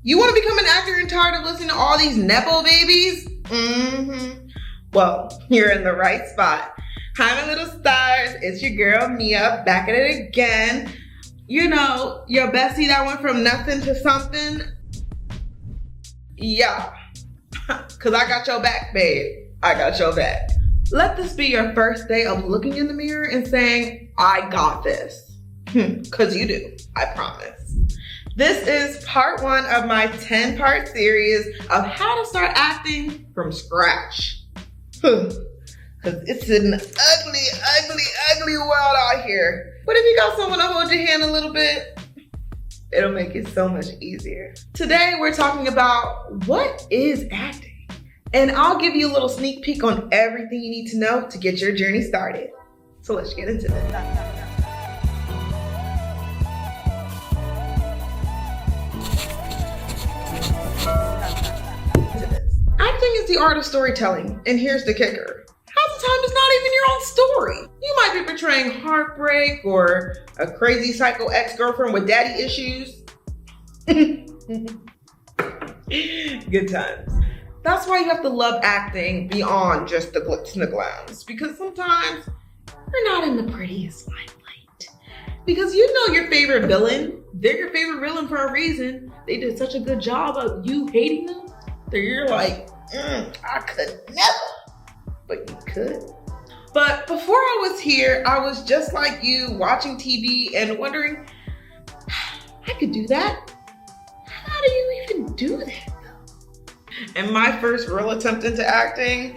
You want to become an actor and tired of listening to all these NEPO babies? Well, you're in the right spot. Hi, my little stars. It's your girl, Mia, back at it again. You know, your bestie that went from nothing to something? Yeah. Because I got your back, babe. I got your back. Let this be your first day of looking in the mirror and saying, I got this. Because you do. I promise. This is part 1 of my 10-part series of how to start acting from scratch. Because it's an ugly world out here. But if you got someone to hold your hand a little bit, it'll make it so much easier. Today, we're talking about what is acting. And I'll give you a little sneak peek on everything you need to know to get your journey started. So let's get into this. Acting is the art of storytelling, and here's the kicker. Half the time it's not even your own story. You might be portraying heartbreak or a crazy psycho ex-girlfriend with daddy issues. Good times. That's why you have to love acting beyond just the glitz and the glams, because sometimes you're not in the prettiest limelight. Because you know your favorite villain, they're your favorite villain for a reason. They did such a good job of you hating them that you're like, I could never, but you could. But before I was here, I was just like you, watching TV and wondering, I could do that. How do you even do that though? And my first real attempt into acting,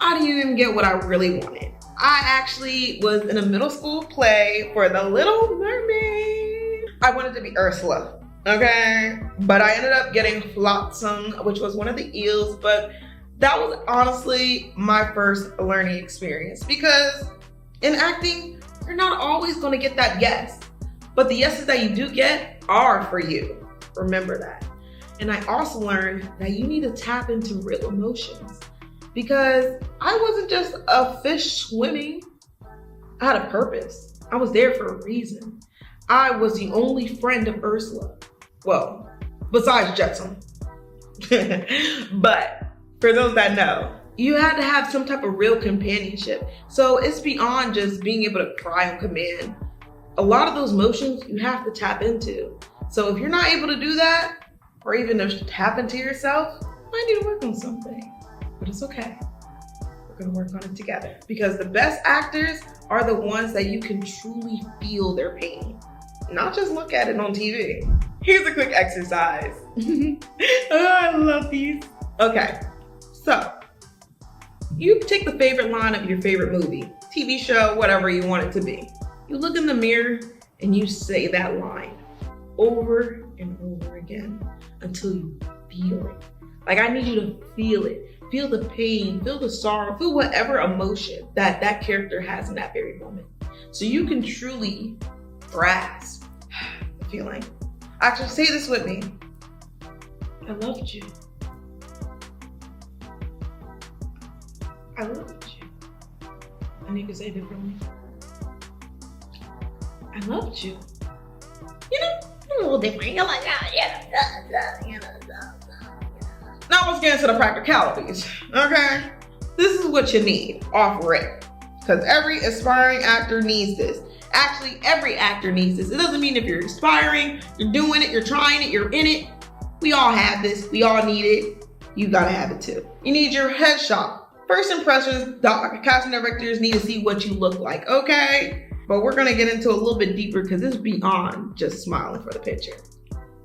I didn't even get what I really wanted. I actually was in a middle school play for The Little Mermaid. I wanted to be Ursula. Okay, but I ended up getting Flotsam, which was one of the eels, but that was honestly my first learning experience, because in acting, you're not always going to get that yes, but the yeses that you do get are for you. Remember that. And I also learned that you need to tap into real emotions, because I wasn't just a fish swimming. I had a purpose. I was there for a reason. I was the only friend of Ursula. Well, besides Jetsam. But for those that know, you had to have some type of real companionship. So it's beyond just being able to cry on command. A lot of those emotions you have to tap into. So if you're not able to do that, or even just tap into yourself, you might need to work on something. But it's okay. We're gonna work on it together. Because the best actors are the ones that you can truly feel their pain. Not just look at it on TV. Here's a quick exercise. Oh, I love these. Okay, so you take the favorite line of your favorite movie, TV show, whatever you want it to be. You look in the mirror and you say that line over and over again until you feel it. Like, I need you to feel it. Feel the pain, feel the sorrow, feel whatever emotion that character has in that very moment. So you can truly grasp the feeling. Actually, say this with me. I loved you. I loved you. And you can say it differently. I loved you. You know, a little different. You're like, Now let's get into the practicalities, okay? This is what you need off rip. Because every aspiring actor needs this. Actually, every actor needs this. It doesn't mean if you're aspiring, you're doing it, you're trying it, you're in it. We all have this. We all need it. You gotta have it too. You need your headshot. First impressions, casting directors need to see what you look like, okay? But we're gonna get into a little bit deeper because this is beyond just smiling for the picture.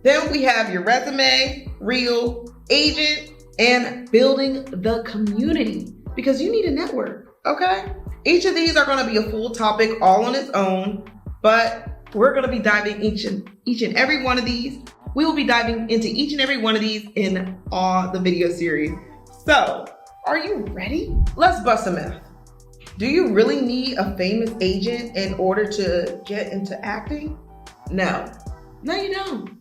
Then we have your resume, reel, agent, and building the community, because you need a network, okay? Each of these are going to be a full topic all on its own, but we're going to be diving each and every one of these. We will be diving into each and every one of these in all the video series. So, are you ready? Let's bust a myth. Do you really need a famous agent in order to get into acting? No, you don't.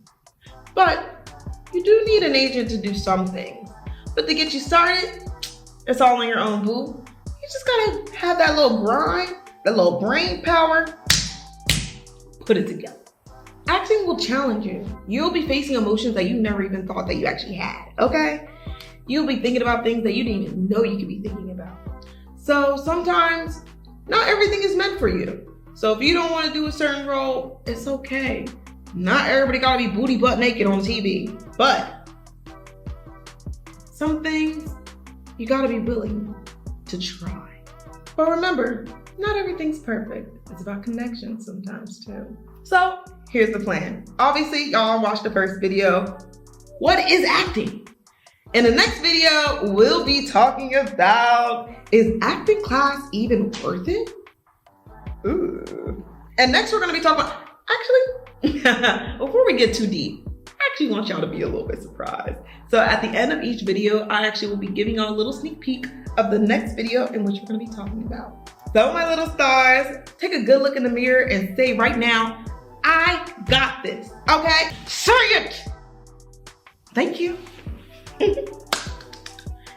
But you do need an agent to do some things. But to get you started, it's all on your own, boo. You just gotta have that little grind, that little brain power, put it together. acting will challenge you. You'll be facing emotions that you never even thought that you actually had, okay? You'll be thinking about things that you didn't even know you could be thinking about. So sometimes, not everything is meant for you. So if you don't want to do a certain role, it's okay. Not everybody gotta be booty butt naked on TV, but some things you gotta be willing to try. But remember, not everything's perfect. It's about connection sometimes too. So here's the plan. Obviously, y'all watched the first video. What is acting? In the next video, we'll be talking about, is acting class even worth it? Ooh. And next we're gonna be talking about, actually, before we get too deep, I actually want y'all to be a little bit surprised. So at the end of each video, I actually will be giving y'all a little sneak peek of the next video in which we're gonna be talking about. So my little stars, take a good look in the mirror and say right now, I got this, okay? Say it! Thank you.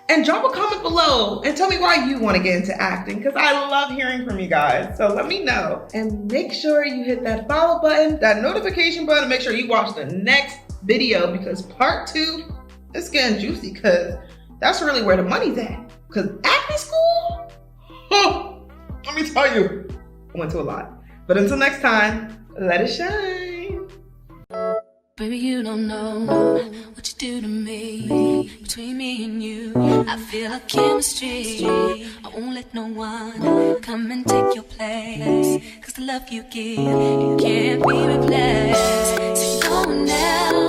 And drop a comment below and tell me why you want to get into acting, because I love hearing from you guys. So let me know. And make sure you hit that follow button, that notification button, make sure you watch the next video, because part 2 is getting juicy, because that's really where the money's at. Because acting school, let me tell you, I went to a lot. But until next time, let it shine. Baby, you don't know what you do to me. Between me and you, I feel a chemistry. I won't let no one come and take your place. Cause the love you give, it can't be replaced. So go now.